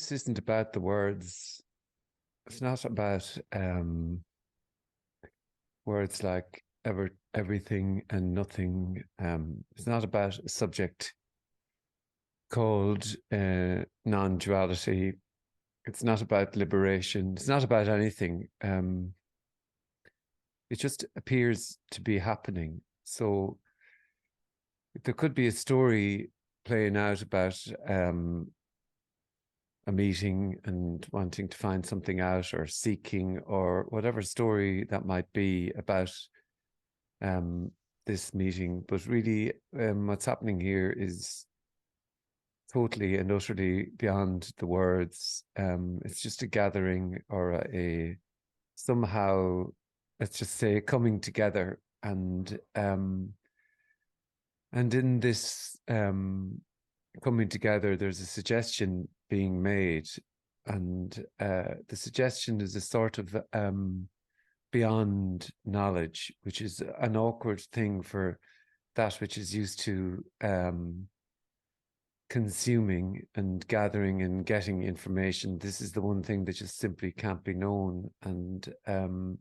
this isn't about the words. It's not about words like everything and nothing. It's not about a subject called non-duality. It's not about liberation. It's not about anything. It just appears to be happening. So there could be a story playing out about a meeting and wanting to find something out, or seeking, or whatever story that might be about this meeting. But really, what's happening here is totally and utterly beyond the words. It's just a gathering, or a somehow, let's just say, coming together. And in this coming together, there's a suggestion being made, and the suggestion is a sort of beyond knowledge, which is an awkward thing for that which is used to consuming and gathering and getting information. This is the one thing that just simply can't be known. And the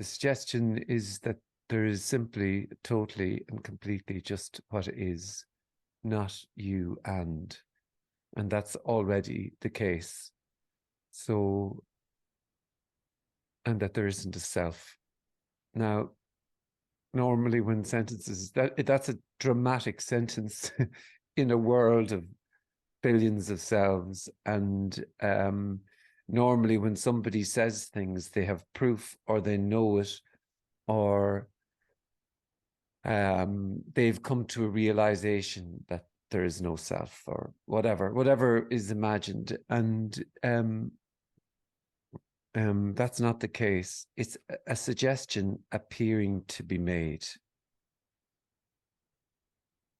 suggestion is that there is simply, totally and completely just what is, not you and that's already the case. So, and that there isn't a self. Now, normally when sentences, that's a dramatic sentence in a world of billions of selves. And normally when somebody says things, they have proof, or they know it, or they've come to a realization that there is no self, or whatever is imagined. And that's not the case. It's a suggestion appearing to be made.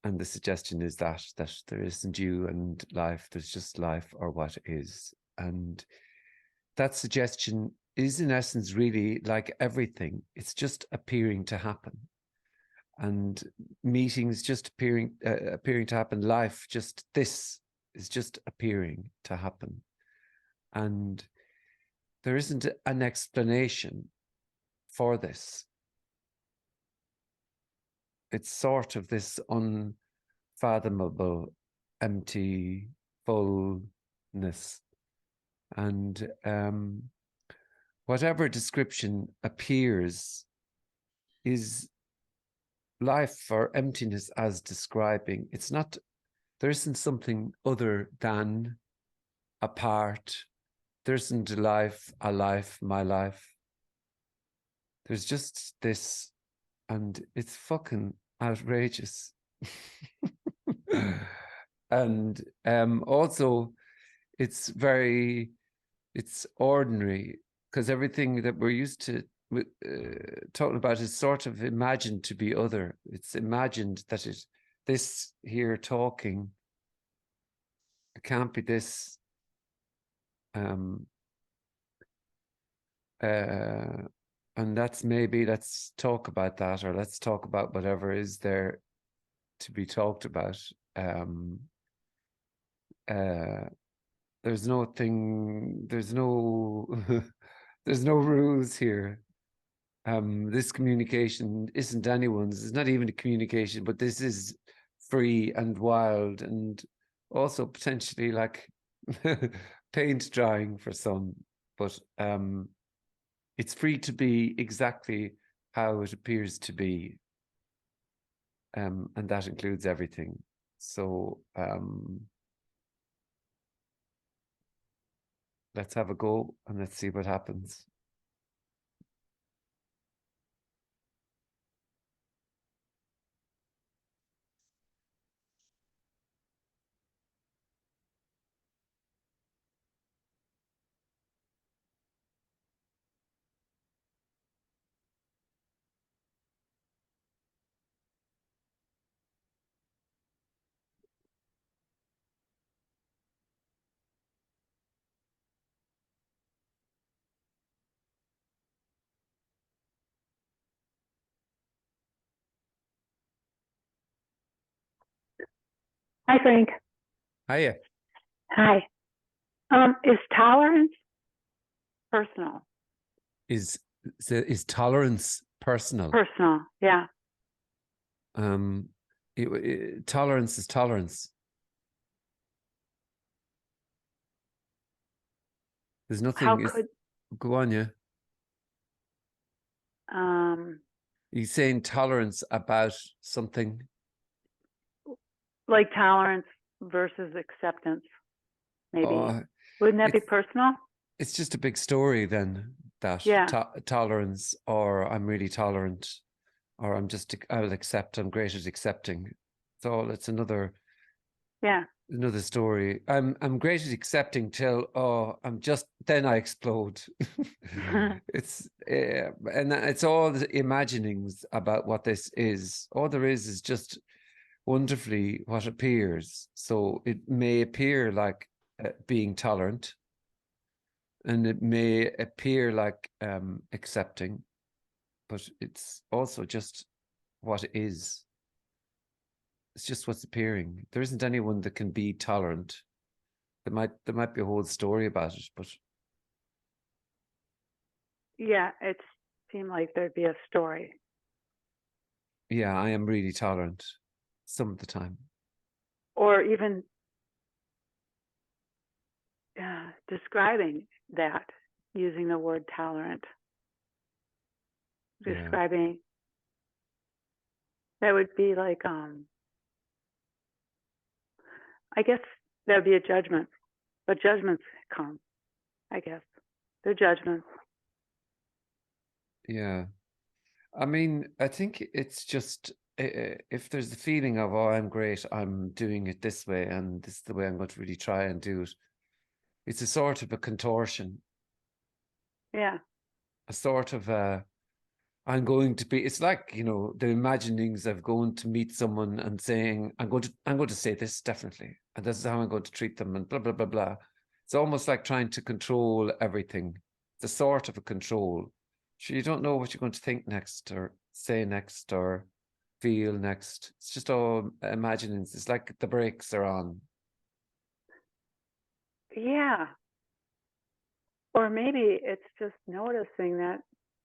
And the suggestion is that there isn't you and life, there's just life, or what is. And that suggestion is in essence really like everything. It's just appearing to happen. And meetings just appearing to happen. Life, just this is just appearing to happen. And there isn't an explanation for this. It's sort of this unfathomable, empty fullness. And whatever description appears is life, or emptiness as describing. It's not, there isn't something other than, apart. There isn't a life, my life. There's just this, and it's fucking outrageous. And also it's ordinary, because everything that we're used to talking about is sort of imagined to be other. It's imagined that this here talking, it can't be this. And that's, maybe let's talk about that, or let's talk about whatever is there to be talked about. There's no there's no rules here. This communication isn't anyone's. It's not even a communication, but this is free and wild, and also potentially like paint drying for some. But it's free to be exactly how it appears to be. And that includes everything. So let's have a go, and let's see what happens. Hi, Frank. Hiya. Hi. Is tolerance personal? Is tolerance personal? Personal, yeah. Tolerance is tolerance. There's How nothing. could Go on, yeah. He's saying tolerance about something. like tolerance versus acceptance, maybe? Oh, Wouldn't that be it's personal? it's just a big story then, that Yeah, tolerance, or I'm really tolerant, or I'll accept, I'm great at accepting. It's another yeah. story. I'm great at accepting till then I explode. It's and it's all the imaginings about what this is. All there is just wonderfully what appears. So it may appear like being tolerant, and it may appear like accepting, but it's also just what it is. It's just what's appearing. There isn't anyone that can be tolerant. There might be a whole story about it, but Yeah, it seemed like there'd be a story. yeah, I am really tolerant some of the time. Or even describing that using the word tolerant. Yeah, Describing that would be like, I guess that would be a judgment, but judgments come, I guess. They're judgments. yeah. I mean, I think it's just if there's the feeling of, oh, I'm great, I'm doing it this way, and this is the way I'm going to really try and do it. It's a sort of a contortion, Yeah. a sort of I'm going to be. It's like, the imaginings of going to meet someone and saying, I'm going to say this definitely, and this is how I'm going to treat them, and blah blah blah blah. It's almost like trying to control everything. It's a sort of a control. So you don't know what you're going to think next, or say next, or feel next. It's just all imaginings. It's like the brakes are on. Yeah. Or maybe it's just noticing that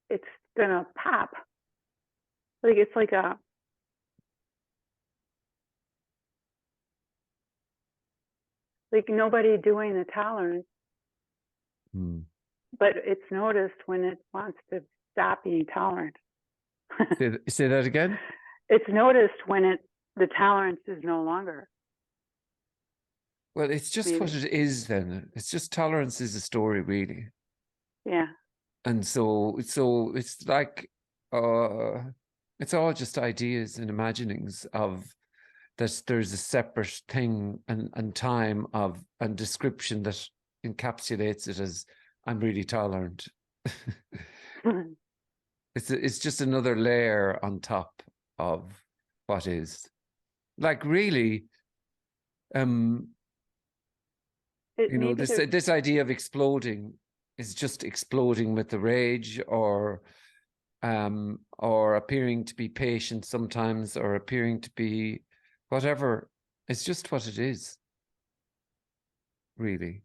it's gonna pop. Like it's like nobody doing the tolerance, Hmm. but it's noticed when it wants to stop being tolerant. Say that again. It's noticed when the tolerance is no longer. Well, it's just what Maybe. it is then. It's just tolerance is a story, really. Yeah. And so it's like it's all just ideas and imaginings of that there's a separate thing and time of and description that encapsulates it as I'm really tolerant. It's just another layer on top of what is. Like really, um Maybe there's this idea of exploding is just exploding with the rage, or appearing to be patient sometimes, or appearing to be whatever. It's just what it is, really.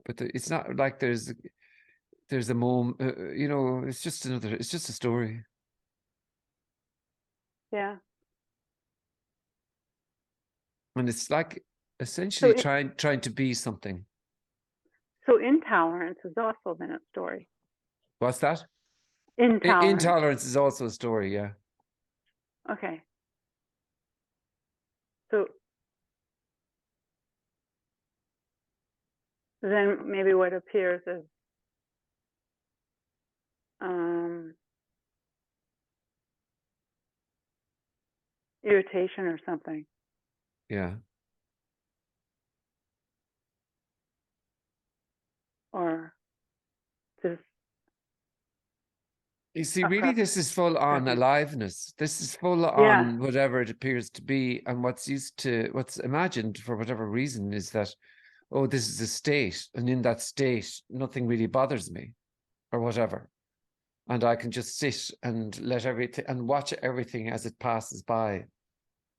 But it's not like there's a moment. It's just it's just a story. yeah. And it's like So essentially trying to be something. so intolerance is also then a story. What's that? Intolerance. Intolerance is also a story. Yeah. Okay. So then maybe what appears is irritation or something. Yeah. Or just You see, a really, this is full on preference. aliveness. This is full Yeah. on whatever it appears to be. And what's imagined for whatever reason is that, oh, this is a state. And in that state, nothing really bothers me or whatever. And I can just sit and let everything and watch everything as it passes by.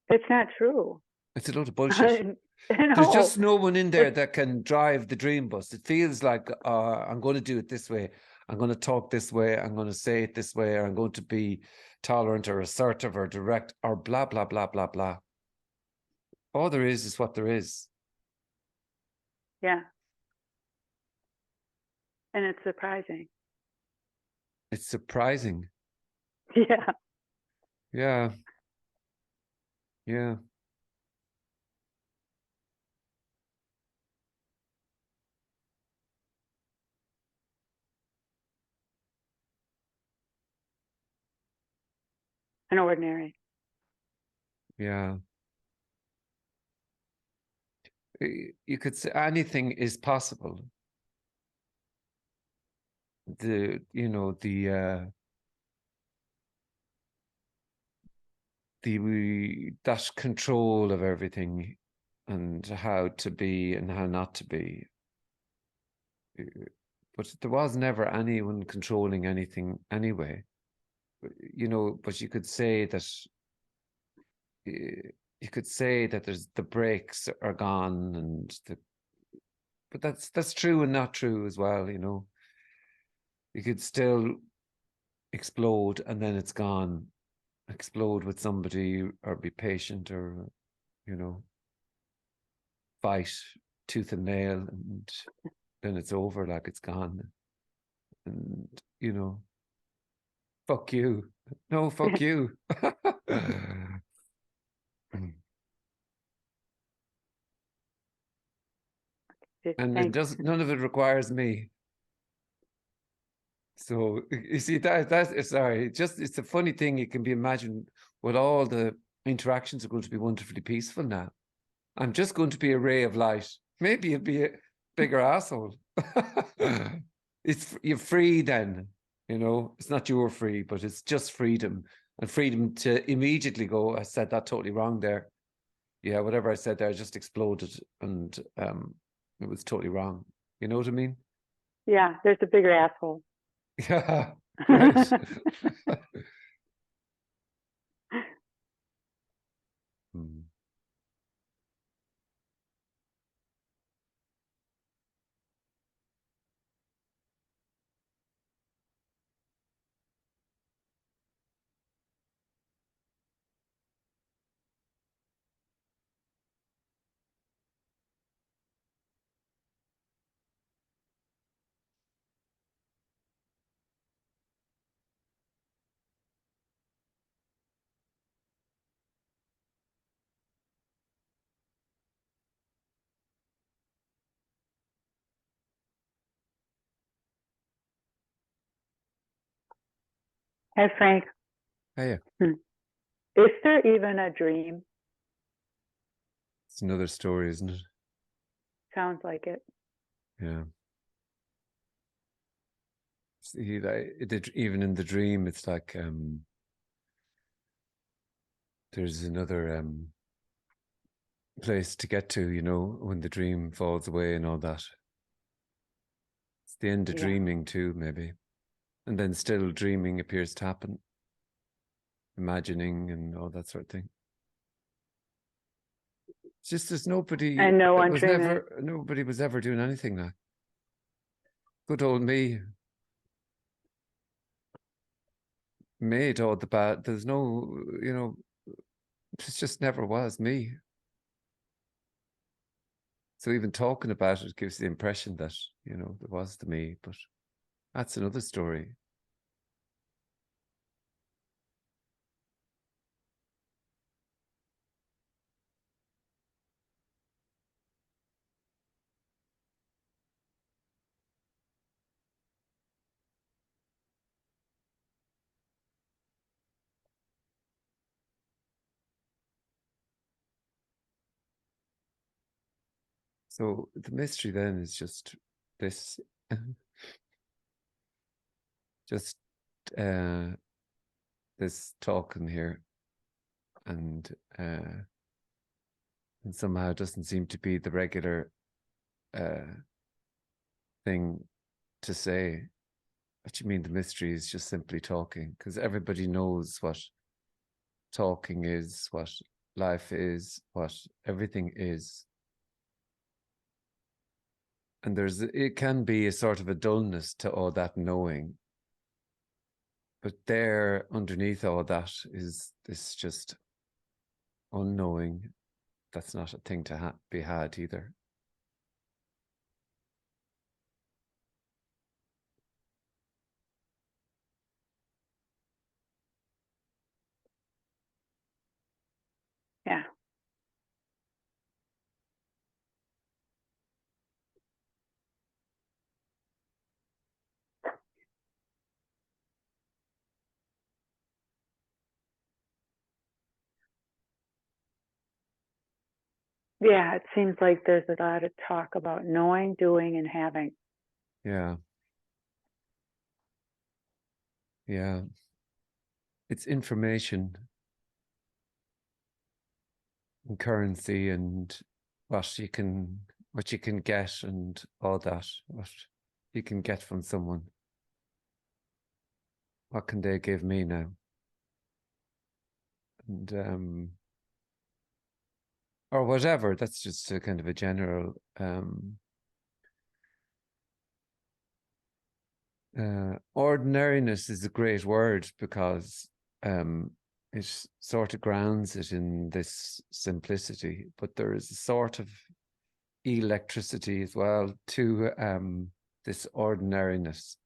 It's not true. It's a load of bullshit. There's just no one in there that can drive the dream bus. It feels like I'm going to do it this way. I'm going to talk this way. I'm going to say it this way. Or I'm going to be tolerant or assertive or direct or blah, blah, blah, blah, blah. All there is what there is. Yeah. And it's surprising. It's surprising. Yeah. Yeah. Yeah. And ordinary. Yeah. You could say anything is possible. The that control of everything and how to be and how not to be. But there was never anyone controlling anything anyway. But you could say that there's the brakes are gone but that's true and not true as well. You could still explode and then it's gone. Explode with somebody or be patient or fight tooth and nail, and then it's over, like it's gone. And fuck you. No, fuck you. And it doesn't, none of it requires me. So you see that's sorry, it's a funny thing. You can be imagined what all the interactions are going to be wonderfully peaceful now. I'm just going to be a ray of light. Maybe you'll be a bigger asshole. You're free then, it's not you're free, but it's just freedom. And freedom to immediately go, I said that totally wrong there. Yeah, whatever I said there, I just exploded and it was totally wrong. You know what I mean? Yeah, there's a bigger asshole. Yeah, great. Hey, Frank. Hey. Is there even a dream? It's another story, isn't it? Sounds like it. Yeah. See, even in the dream, it's like there's another place to get to, when the dream falls away and all that. It's the end of dreaming too, maybe. And then still dreaming appears to happen. Imagining and all that sort of thing. It's just there's nobody. And no one dreaming. Nobody was ever doing anything like. Good old me made all the bad. There's no, it just never was me. So even talking about it gives the impression that, there was the me, but that's another story. So the mystery then is just this, just this talking here, and somehow it doesn't seem to be the regular thing to say. What you mean the mystery is just simply talking, because everybody knows what talking is, what life is, what everything is. And it can be a sort of a dullness to all that knowing. But there, underneath all that, is this just unknowing. That's not a thing to be had either. Yeah. Yeah, it seems like there's a lot of talk about knowing, doing, and having. Yeah. Yeah. It's information and currency and what you can get and all that, what you can get from someone. What can they give me now? And or whatever. That's just a kind of a general ordinariness is a great word because it sort of grounds it in this simplicity, but there is a sort of electricity as well to this ordinariness.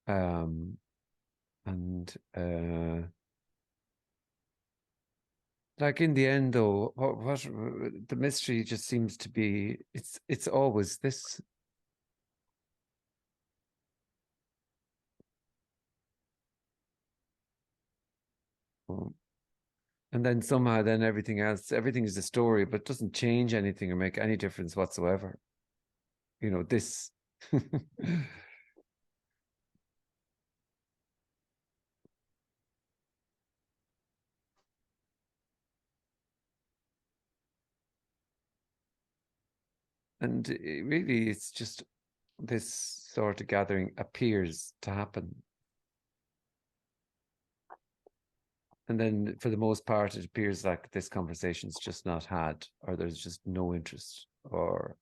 And like in the end, though, what the mystery just seems to be, it's always this. And then somehow, then everything else, everything is a story, but doesn't change anything or make any difference whatsoever. You know, this. And really, it's just this sort of gathering appears to happen. And then for the most part, it appears like this conversation's just not had, or there's just no interest or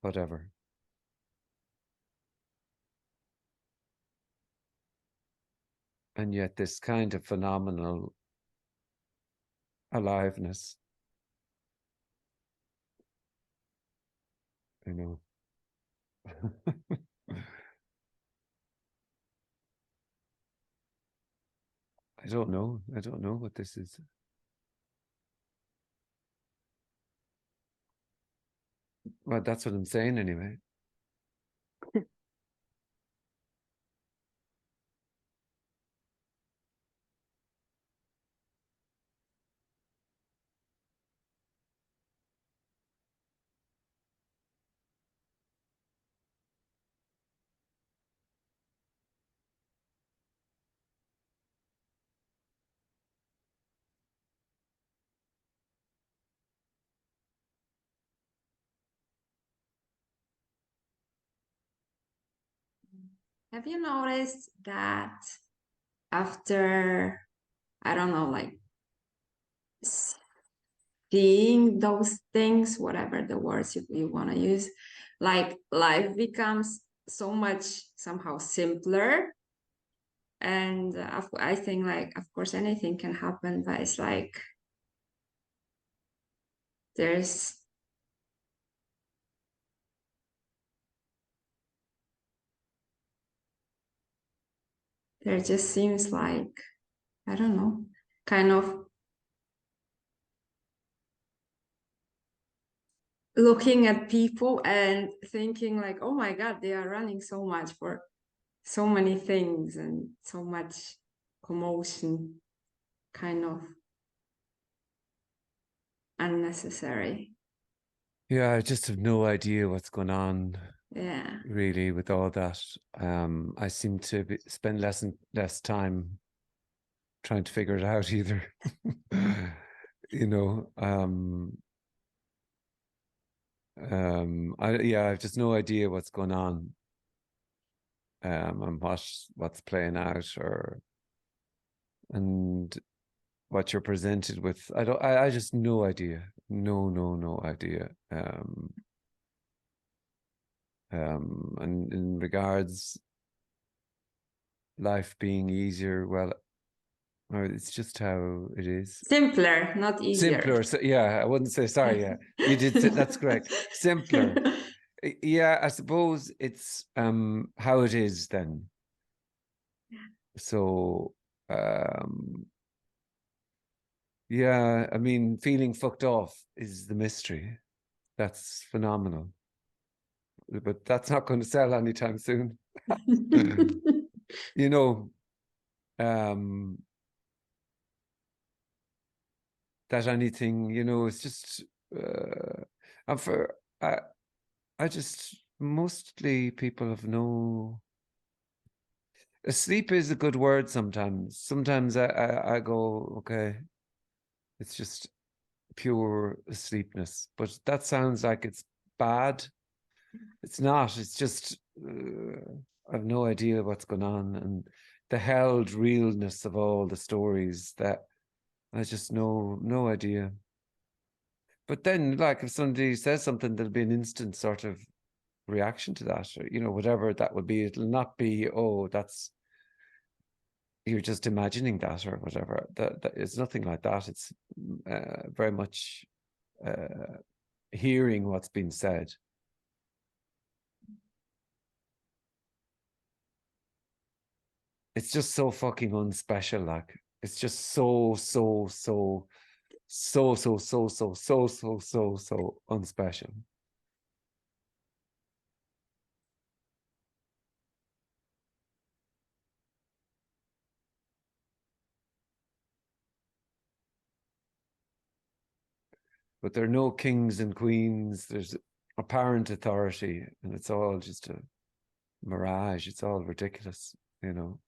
whatever. And yet this kind of phenomenal aliveness, you know. I don't know. I don't know what this is. Well, that's what I'm saying anyway. Have you noticed that after, I don't know, like seeing those things, whatever the words you want to use, like life becomes so much somehow simpler. And I think, like, of course, anything can happen, but it's like there's there just seems like, I don't know, kind of looking at people and thinking like, oh my God, they are running so much for so many things and so much commotion, kind of unnecessary. Yeah, I just have no idea what's going on. Yeah. Really, with all that. I seem to spend less time trying to figure it out either. You know, I have just no idea what's going on, and what's playing out, and what you're presented with. I just no idea. No idea. And in regards life being easier, well, it's just how it is. Simpler, not easier. Simpler. So yeah, I wouldn't say sorry. Yeah, you did. That's correct. Simpler. Yeah, I suppose it's how it is then. So yeah, I mean, feeling fucked off is the mystery. That's phenomenal. But that's not going to sell anytime soon. You know, that anything, you know, it's just and for I just mostly people have no sleep is a good word sometimes. Sometimes I go, okay, it's just pure asleepness. But that sounds like it's bad. It's not. It's just I have no idea what's going on, and the held realness of all the stories that I just no idea. But then, like, if somebody says something, there'll be an instant sort of reaction to that, or, you know, whatever that would be. It'll not be, oh, that's you're just imagining that or whatever. That it's nothing like that. It's very much hearing what's been said. It's just so fucking unspecial. Like, it's just so unspecial. But there are no kings and queens. There's apparent authority, and it's all just a mirage. It's all ridiculous, you know.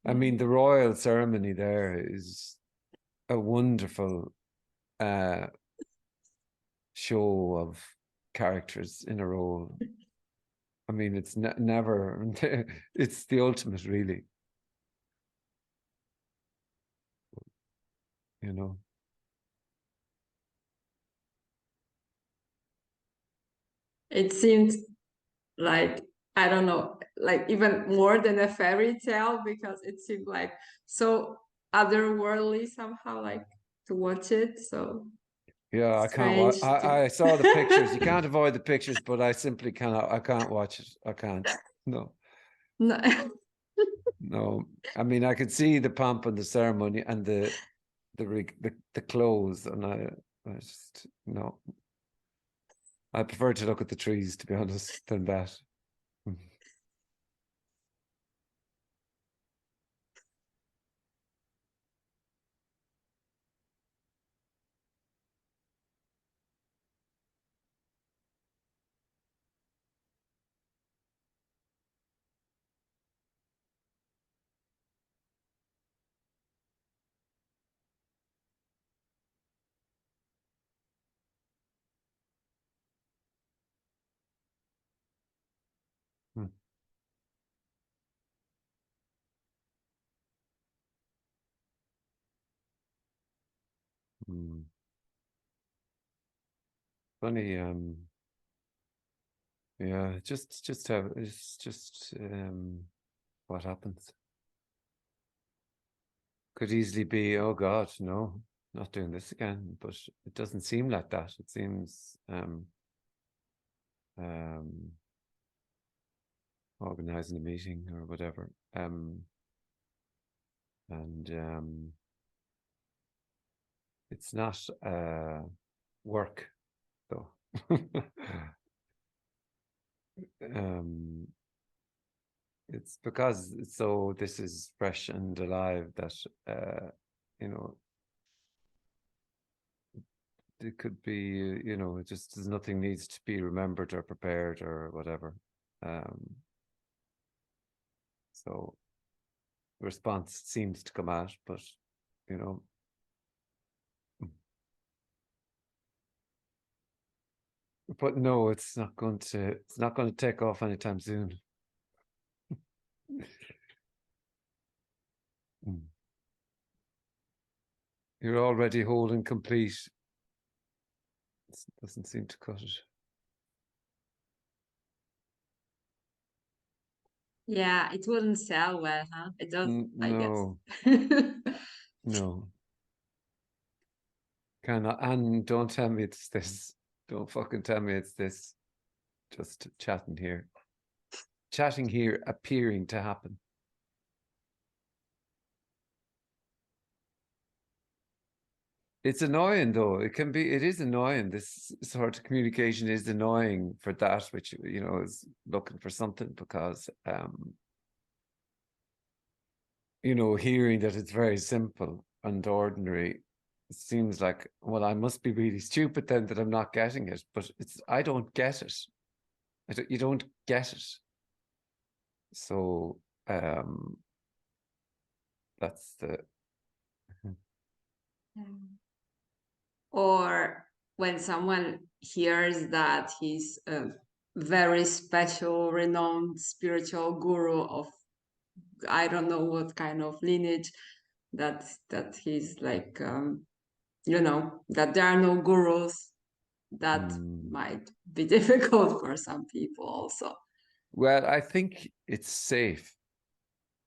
I mean, the royal ceremony there is a wonderful show of characters in a role. I mean, it's never, it's the ultimate, really, you know. It seemed like, I don't know, like even more than a fairy tale, because it seemed like so otherworldly somehow, like to watch it. So Yeah, I can't watch. strange I saw the pictures. You can't avoid the pictures, but I simply cannot. I can't watch it. I can't. No, No. no. I mean, I could see the pomp and the ceremony and the clothes, and I just no. I prefer to look at the trees, to be honest, than that. Hmm. Hmm. Funny, yeah, just how it's just what happens. Could easily be, oh God, no, not doing this again. But it doesn't seem like that. It seems um organizing a meeting or whatever. And it's not work though. um it's because so this is fresh and alive that you know, it could be, you know, it just there's nothing needs to be remembered or prepared or whatever. So the response seems to come out, but you know, but no, it's not going to take off anytime soon. You're already holding complete. It doesn't seem to cut it. Yeah, it wouldn't sell well, huh? It does, I guess. No, no. Cannot. And don't tell me it's this. Don't fucking tell me it's this. Just chatting here. Chatting here appearing to happen. It's annoying though. It is annoying. This sort of communication is annoying for that which, is looking for something because, hearing that it's very simple and ordinary, it seems like, well, I must be really stupid then that I'm not getting it, but I don't get it. You don't get it. So, that's the, Or when someone hears that he's a very special, renowned spiritual guru of I don't know what kind of lineage, that he's like, that there are no gurus, that might be difficult for some people also. well, I think it's safe.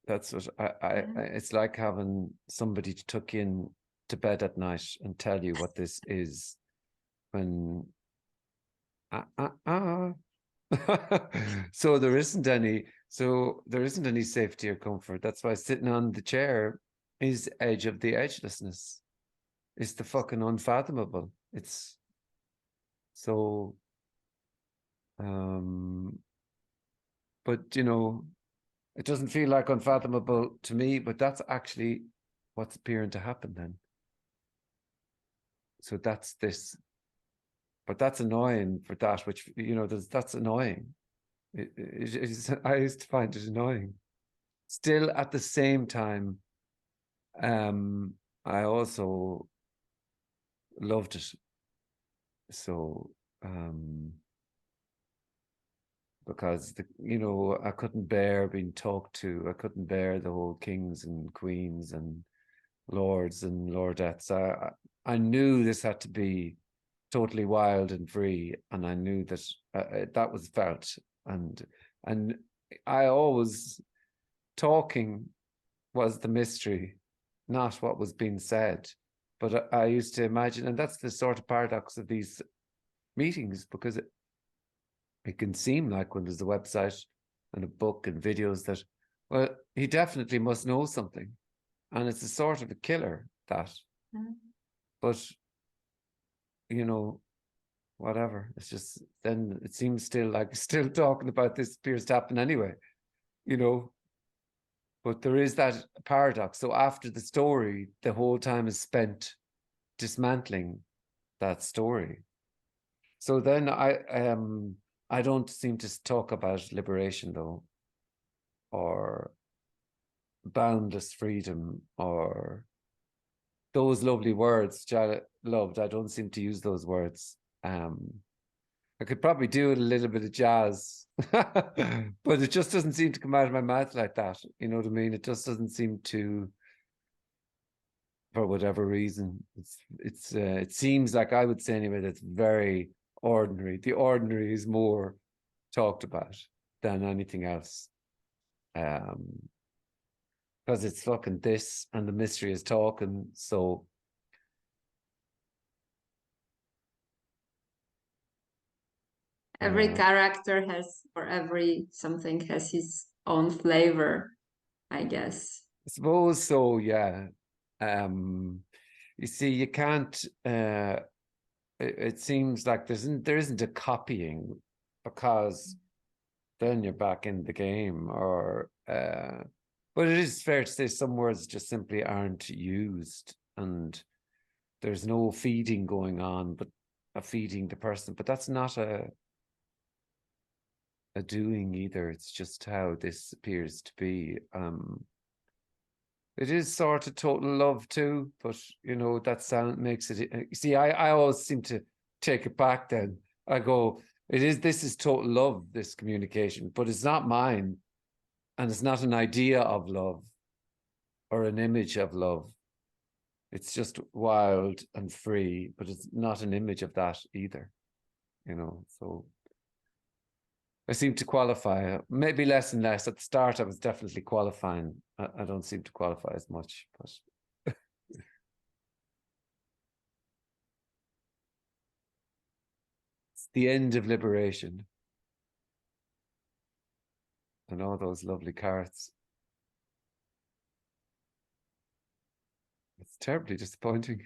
That's what it's like having somebody to tuck in to bed at night and tell you what this is when so there isn't any safety or comfort. That's why sitting on the chair is edge of the edgelessness. It's the fucking unfathomable. It's so but it doesn't feel like unfathomable to me, but that's actually what's appearing to happen then. So that's this, but that's annoying for that, which, that's annoying. I used to find it annoying. Still at the same time, I also loved it. So, because I couldn't bear being talked to. I couldn't bear the whole kings and queens and lords and lordettes. I knew this had to be totally wild and free, and I knew that that was felt, and I always talking was the mystery, not what was being said. But I used to imagine, and that's the sort of paradox of these meetings, because it can seem like when there's a website and a book and videos that, well, he definitely must know something. And it's a sort of a killer, that. But, whatever. It's just, then it seems still like still talking about this appears to happen anyway, But there is that paradox. So after the story, the whole time is spent dismantling that story. So then I don't seem to talk about liberation though, or boundless freedom, or those lovely words Janet loved. I don't seem to use those words. I could probably do a little bit of jazz, but it just doesn't seem to come out of my mouth like that. You know what I mean? It just doesn't seem to, for whatever reason. It seems like, I would say anyway, that's very ordinary. The ordinary is more talked about than anything else. Because it's fucking this, and the mystery is talking. So every character has, or every something has his own flavor, I guess. I suppose so, yeah. You see, you can't it seems like there isn't a copying, because then you're back in the game, or but it is fair to say some words just simply aren't used, and there's no feeding going on, but feeding the person. But that's not a doing either. It's just how this appears to be. It is sort of total love too, but that sound makes it. You see, I always seem to take it back. Then I go, this is total love, this communication, but it's not mine, and it's not an idea of love or an image of love. It's just wild and free, but it's not an image of that either. So I seem to qualify, maybe less and less. At the start, I was definitely qualifying. I don't seem to qualify as much, but it's the end of liberation. And all those lovely carrots. It's terribly disappointing.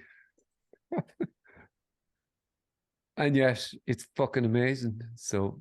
And yet, it's fucking amazing. So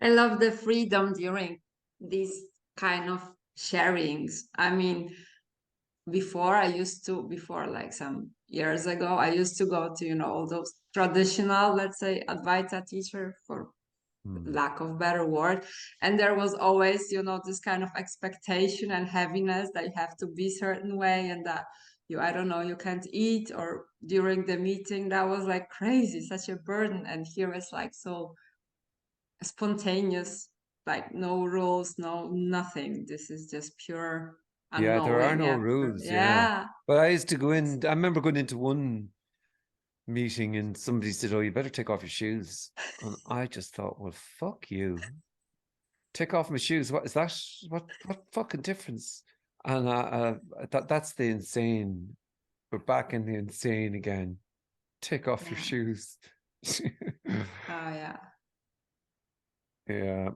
I love the freedom during these kind of sharings. I mean, before like some years ago, I used to go to, all those traditional, let's say, Advaita teacher, for lack of better word. And there was always, this kind of expectation and heaviness that you have to be certain way, and that I don't know, you can't eat, or during the meeting, that was like crazy, such a burden. And here it's like so spontaneous, like no rules, no nothing. This is just pure yeah, there are unknowing. no Yeah. rules. Yeah. Yeah. But I used to go in, I remember going into one meeting and somebody said, "Oh, you better take off your shoes." And I just thought, well, fuck you. Take off my shoes. What is that? What fucking difference? And that's the insane. We're back in the insane again. Take off your Yeah. shoes. Oh yeah. Yeah.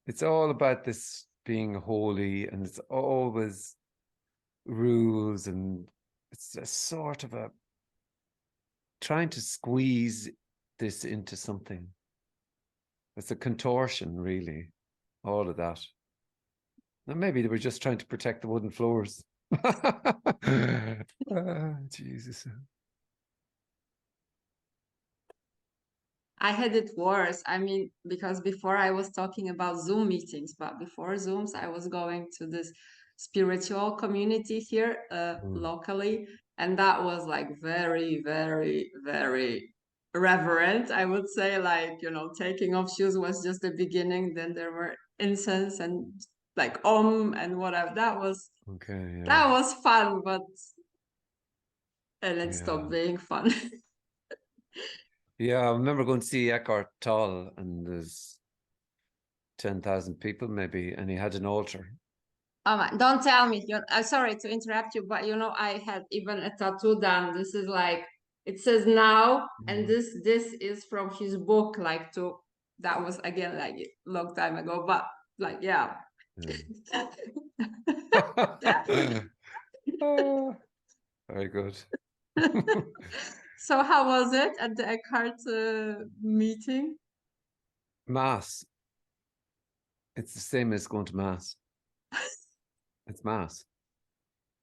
It's all about this being holy, and it's always rules, and it's a sort of a trying to squeeze this into something. It's a contortion, really, all of that. And maybe they were just trying to protect the wooden floors. Jesus. I had it worse. I mean, because before I was talking about Zoom meetings, but before Zooms, I was going to this spiritual community here locally. And that was like very, very, very reverent. I would say, like, taking off shoes was just the beginning. Then there were incense and like and whatever. That was Okay, yeah. that was fun, but and it Yeah. stopped being fun. Yeah, I remember going to see Eckhart Tolle, and there's 10,000 people maybe, and he had an altar. Don't tell me. I'm sorry to interrupt you, but I had even a tattoo done. This is like, it says now, and this is from his book. Like that was again like a long time ago, but like yeah. Oh, very good. So how was it at the Eckhart meeting? Mass. It's the same as going to mass. It's mass.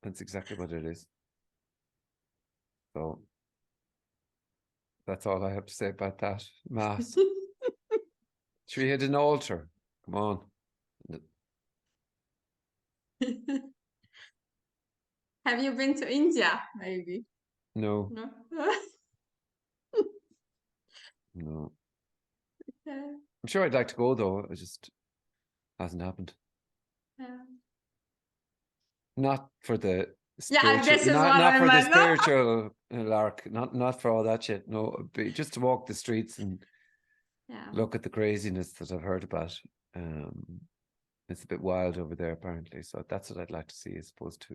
That's exactly what it is. So that's all I have to say about that. Mass. She had an altar. Come on. Have you been to India? Maybe. No. No. No. Yeah. I'm sure I'd like to go though. It just hasn't happened. Yeah. Not for the Yeah, spiritual, this is not what I for the meant. spiritual lark, not for all that shit. No, it'd be just to walk the streets and Yeah. look at the craziness that I've heard about. It's a bit wild over there apparently, so that's what I'd like to see as opposed to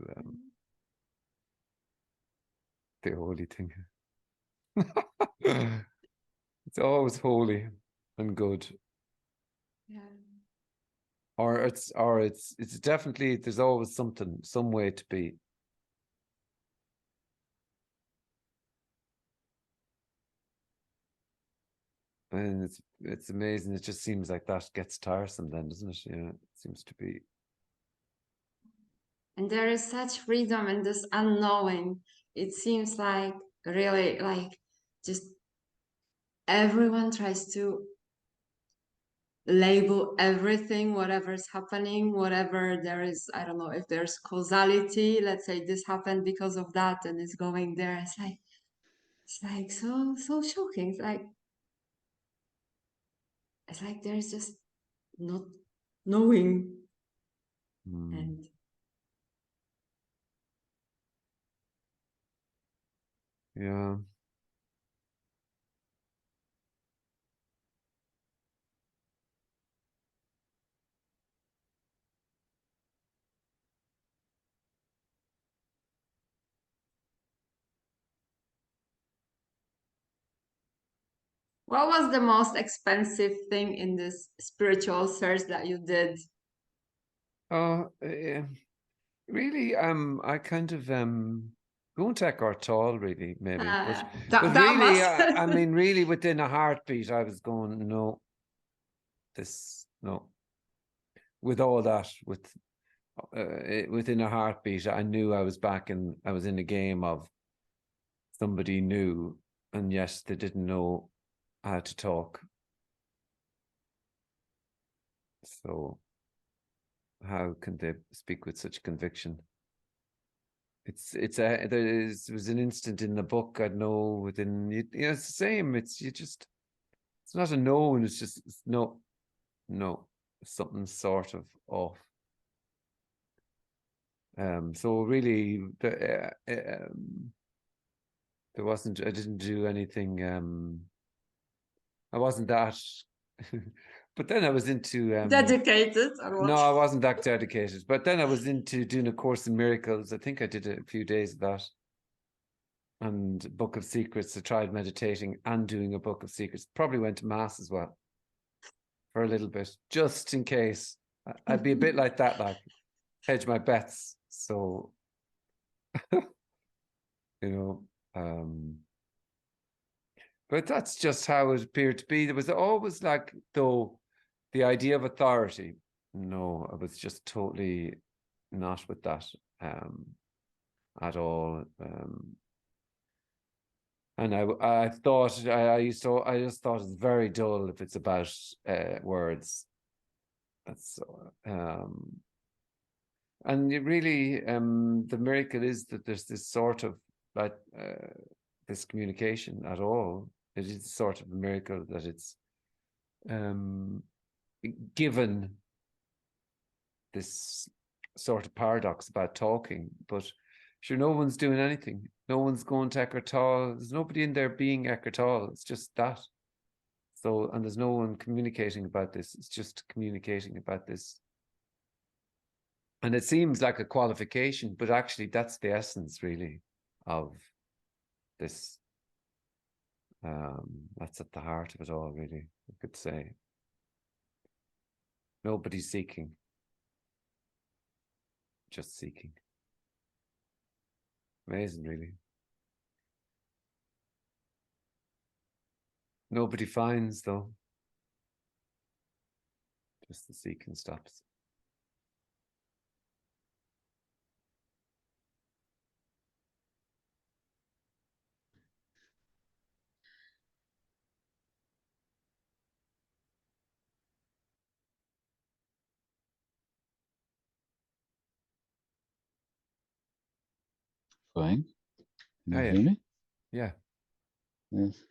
the holy thing. It's always holy and good. Yeah. Or it's definitely, there's always something, some way to be. And it's amazing. It just seems like that gets tiresome then, doesn't it? Yeah, it seems to be. And there is such freedom in this unknowing. It seems like really like just everyone tries to label everything, whatever's happening, whatever there is. I don't know if there's causality. Let's say this happened because of that, and it's going there. It's like so shocking. It's like there's just not knowing. And yeah. what was the most expensive thing in this spiritual search that you did? Oh, really, I kind of don't take our tall really, maybe, but That really, must. I mean, really, within a heartbeat, I was going, no, no. With all that, within a heartbeat, I knew I was back and I was in a game of somebody new, and yes, they didn't know how to talk. So how can they speak with such conviction? There was an instant in the book I know within it's the same. It's not a no, and it's no, something sort of off. So really, there wasn't. I didn't do anything. I wasn't that. But then I was into Dedicated or what? no, I wasn't that dedicated. But then I was into doing a course in miracles. I think I did a few days of that. And Book of Secrets. I tried meditating and doing a Book of Secrets. Probably went to mass as well for a little bit, just in case. I'd be a bit like that, like hedge my bets. So, but that's just how it appeared to be. There was always like, though, the idea of authority. No, I was just totally not with that at all. And I thought I just thought it's very dull if it's about words. That's and it really the miracle is that there's this sort of like this communication at all. It is sort of a miracle that it's given this sort of paradox about talking, but sure, no one's doing anything. No one's going to Eckhart Tolle. There's nobody in there being Eckhart Tolle. It's just that. So, and there's no one communicating about this. It's just communicating about this. And it seems like a qualification, but actually that's the essence really of this. That's at the heart of it all, really, I could say. Nobody's seeking, just seeking. Amazing, really. Nobody finds, though. Just the seeking stops. Fine. Can you Oh, yeah. hear me? Yeah. Yes.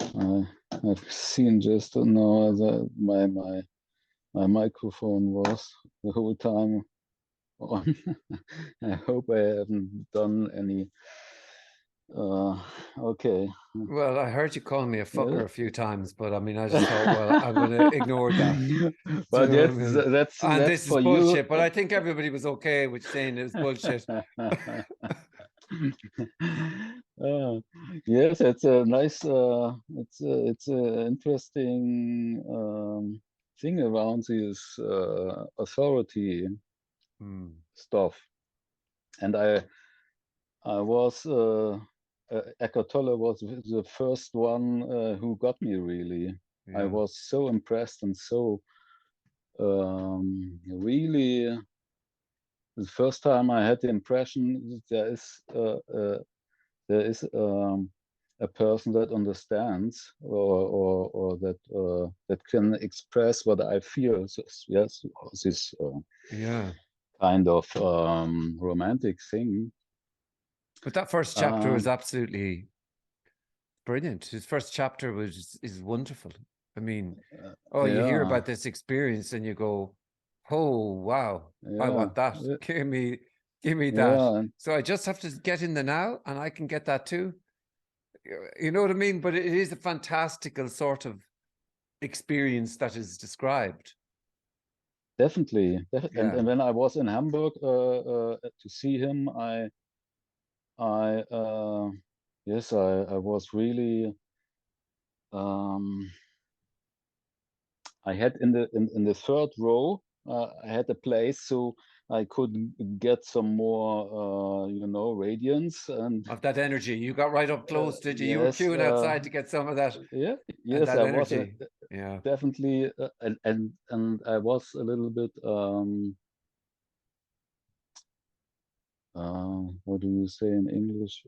I've seen just now that my microphone was the whole time on. I hope I haven't done any. Okay. Well, I heard you call me a fucker a few times, but I mean, I just thought, well, I'm going to ignore that. But You know yes, what I mean? that's And this is for bullshit. you. But I think everybody was okay with saying it was bullshit. Yes, it's a nice. It's a interesting thing around this authority stuff, and I was Eckhart Tolle was the first one who got me really. I Yeah. was so impressed and so really the first time I had the impression that there is a person that understands or that can express what I feel. So, yes, this Yeah. kind of romantic thing. But that first chapter was Um, absolutely brilliant. His first chapter is wonderful. I mean, oh, you hear yeah, about this experience and you go, oh wow, I yeah, want that. Give me that. yeah, So I just have to get in the now and I can get that too. You know what I mean? But it is a fantastical sort of experience that is described. definitely. And Yeah. when I was in Hamburg to see him, I yes, I was really I had in the third row I had a place so I could get some more radiance and Of that energy. You got right up close, did you? You were yes, queuing outside to get some of that yeah, and yes, that I was energy. Yeah. definitely and I was a little bit what do you say in English?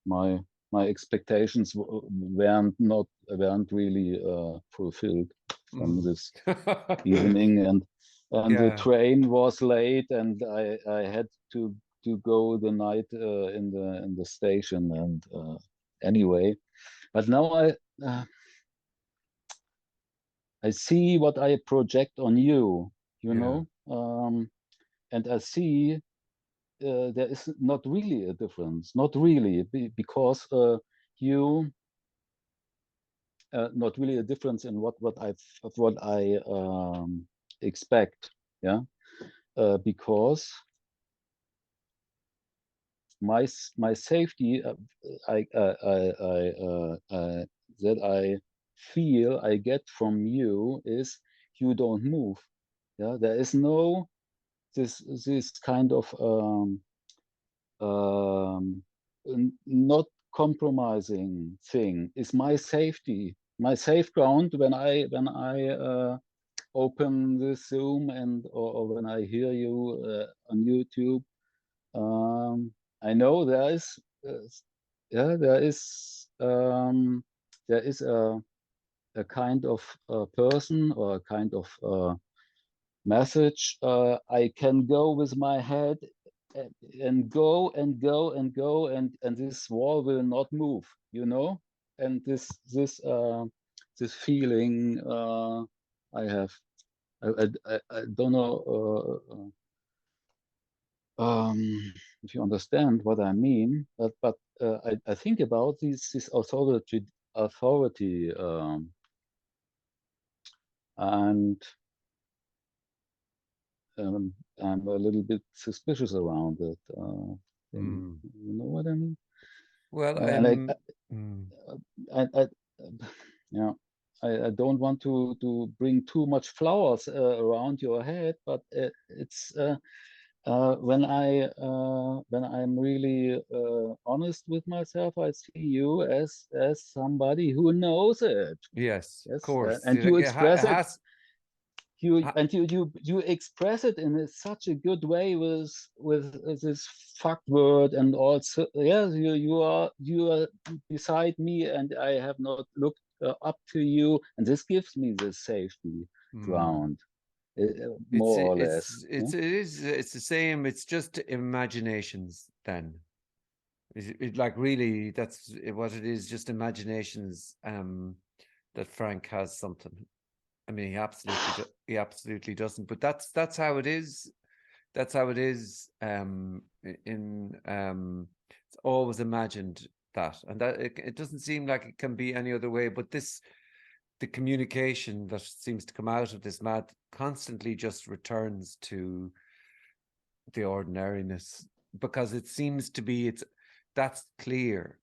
My expectations weren't really fulfilled from Mm. this evening, and the Yeah. train was late, and I had to go the night in the station, and anyway, but now I see what I project on you, Yeah. and I see there is not really a difference, not really, because you not really a difference in what I expect, yeah, because my safety, that I feel I get from you is you don't move, yeah. There is no this kind of not compromising thing is my safety, my safe ground when I open the Zoom and or when I hear you on YouTube. Um, I know uh, yeah, there is a kind of person or a kind of message. I can go with my head and go and go and go, and this wall will not move, you know. And this feeling I have. I don't know if you understand what I mean, but I think about this authority, and I'm a little bit suspicious around it. Thing. Mm. You know what I mean? Well, And mm, I yeah, I don't want to bring too much flowers around your head, but it's when I'm really honest with myself, I see you as somebody who knows it. yes, of Yes, course. and you Like it express it. has. You express it in such a good way with this fuck word, and also yes, you are beside me, and I have not looked up to you, and this gives me the safety Mm, ground, more or less. Yeah? it's the same. It's just imaginations. Then like really, that's what it is. Just imaginations. That Frank has something. I mean, he absolutely doesn't. But that's how it is. That's how it is. It's always imagined that, and that it doesn't seem like it can be any other way. But the communication that seems to come out of this mad constantly just returns to the ordinariness, because it seems to be that's clear,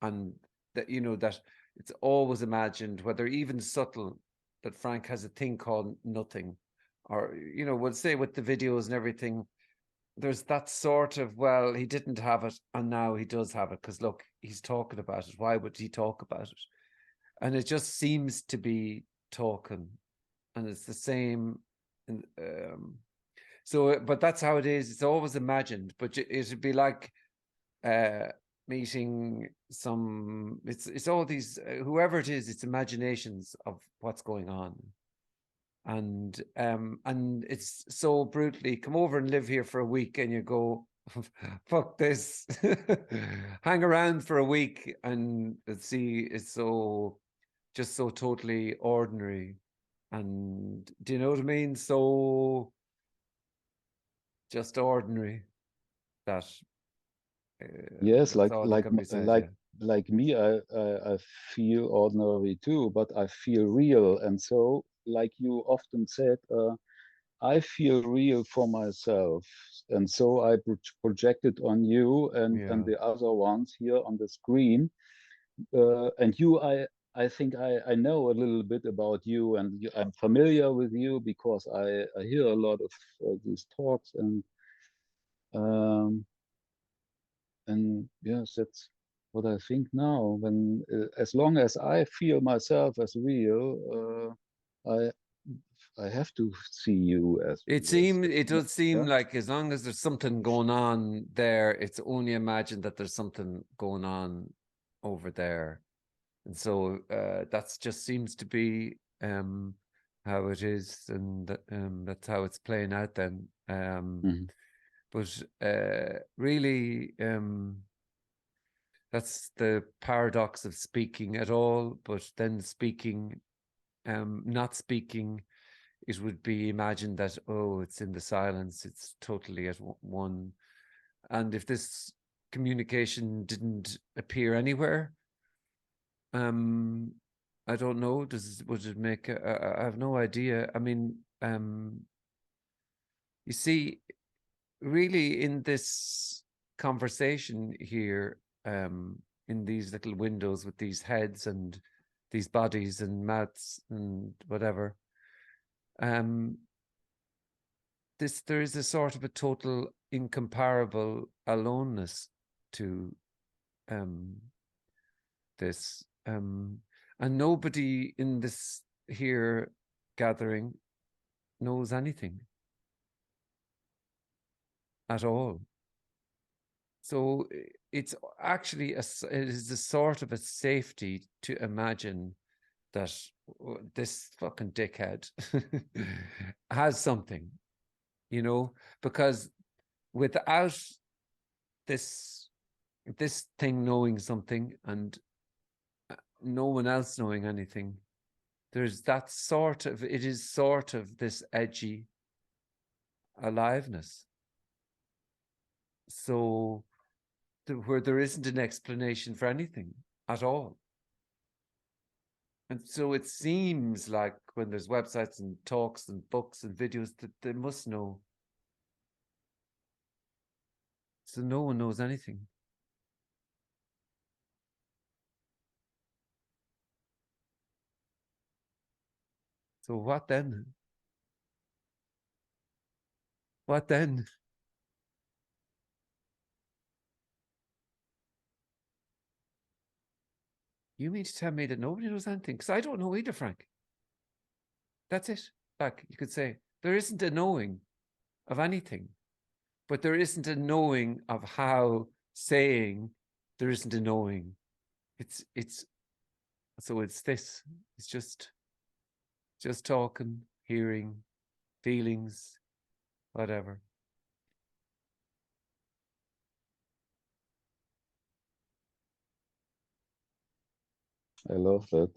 and that that it's always imagined, whether even subtle, that Frank has a thing called nothing, or we'll say with the videos and everything, there's that sort of, well, he didn't have it and now he does have it, because look, he's talking about it. Why would he talk about it? and it just seems to be talking, and it's the same. So, but that's how it is. It's always imagined, but it'd be like meeting some. It's all these whoever it is. It's imaginations of what's going on, and it's so brutally. Come over and live here for a week, and you go, fuck this. Hang around for a week and see. It's so just so totally ordinary, and do you know what I mean? So just ordinary that Yes, that's all that can be said. Yeah. like me, I feel ordinary too, but I feel real. And so, like you often said, I feel real for myself. And so I project it on you and Yeah. the other ones here on the screen. And you, I think I know a little bit about you, and I'm familiar with you because I hear a lot of these talks, um, and yes, that's what I think now. When as long as I feel myself as real, I have to see you as It real. does seem Yeah. like as long as there's something going on there, it's only imagined that there's something going on over there. And so that's just seems to be how it is, and that's how it's playing out then. Mhm. But really, that's the paradox of speaking at all, but then speaking, not speaking, it would be imagined that, oh, it's in the silence, it's totally at one. And if this communication didn't appear anywhere, I don't know, would it make, I have no idea. I mean, you see, really in this conversation here, in these little windows with these heads and these bodies and mouths and whatever, there is a sort of a total incomparable aloneness to this, and nobody in this here gathering knows anything at all. So it's actually it is a sort of a safety to imagine that this fucking dickhead has something, because without this thing knowing something and no one else knowing anything, there's that it is sort of this edgy aliveness. So where there isn't an explanation for anything at all. And so it seems like when there's websites and talks and books and videos that they must know. So no one knows anything. So what then? What then? You mean to tell me that nobody knows anything? Because I don't know either, Frank. That's it. Like you could say, there isn't a knowing of anything, but there isn't a knowing of how saying there isn't a knowing. It's so it's this. It's just talking, hearing, feelings, whatever. I love that.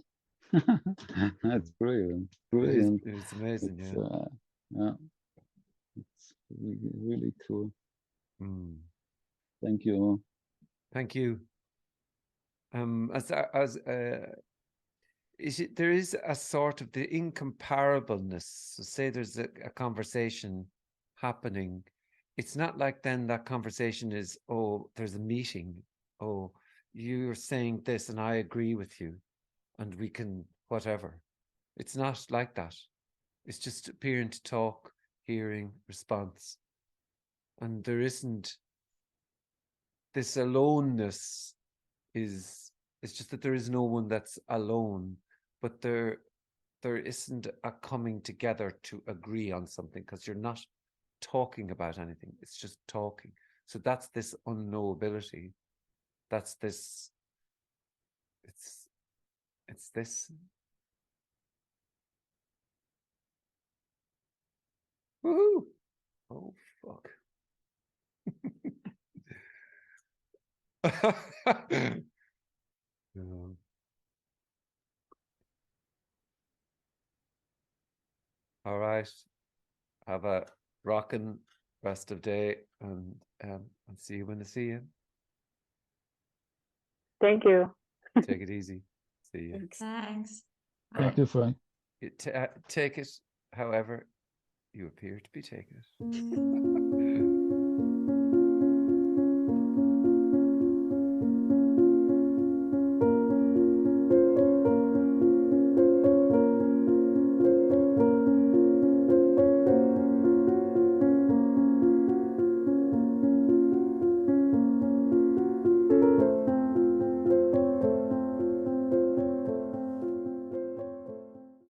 That's brilliant. Brilliant. It's amazing, It's, yeah. yeah. It's really, really cool. Mm. Thank you. Thank you. There is a sort of the incomparableness. So say there's a conversation happening. It's not like then that conversation is, oh, there's a meeting. Oh, you're saying this and I agree with you and we can whatever. It's not like that. It's just appearing to talk, hearing, response. And there isn't this aloneness is It's just that there is no one that's alone, but there isn't a coming together to agree on something, because you're not talking about anything. It's just talking. So that's this unknowability. That's this. It's this. Woohoo! Oh fuck. No. All right. Have a rocking rest of day, and I'll see you when I see you. Thank you. Take it easy. See you. Thanks. Thank you, Frank. Take it however you appear to be taking it.